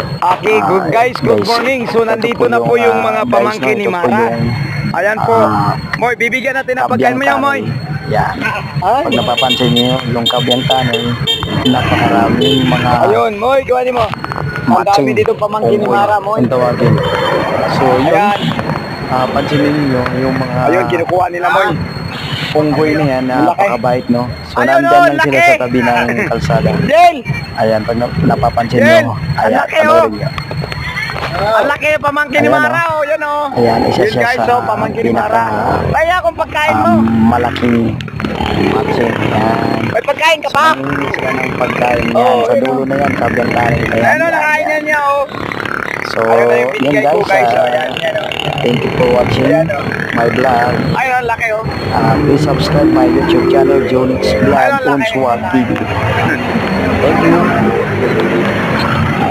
Okay, good guys, good morning. So nandito na po yung mga pamangkin ni Mara. Ayan po. Moy, bibigyan natin ng pagkain mo yan, Moy. Yan. Pag napapansin niyo, yung kabyantanin, napakaraming mga Ayun, Moy, gawain mo. Ang dami dito pamangkin ni Mara, Moy. ang tawagin. So yun, Ayan. pansinin niyo yung mga Ayun, kinukuha nila, Moy. punggoy na yan, Laki. napakabait, no? So Ayun, nandyan oh, lang sila laki. sa tabi ng kalsada. Del! Ayan, pag napapansin Del, niyo, ang ayan, laki, oh. panoorin niyo. Ang laki pamangkin ni Ayan, Mara, oh. Yan, oh. Ayan, isa Yun, siya guys, sa oh, pamangkin ni Mara. Kaya akong pagkain mo. malaking matching. Ayan. May pagkain ka pa? Mamimili sila ng pagkain yan. Oh, Sa ayun, dulo na yan, kabyantanin. Ayan, oh, nakain na niya, oh. So, Ayun na yung yan binigay ko, guys. guys. Oh, yan, yan, oh. Thank you for watching Ayan, oh. my vlog. Ayun, ang laki, oh. Please subscribe my YouTube channel, Jonix Vlog, Ayun, laki. Unswag TV. Thank you.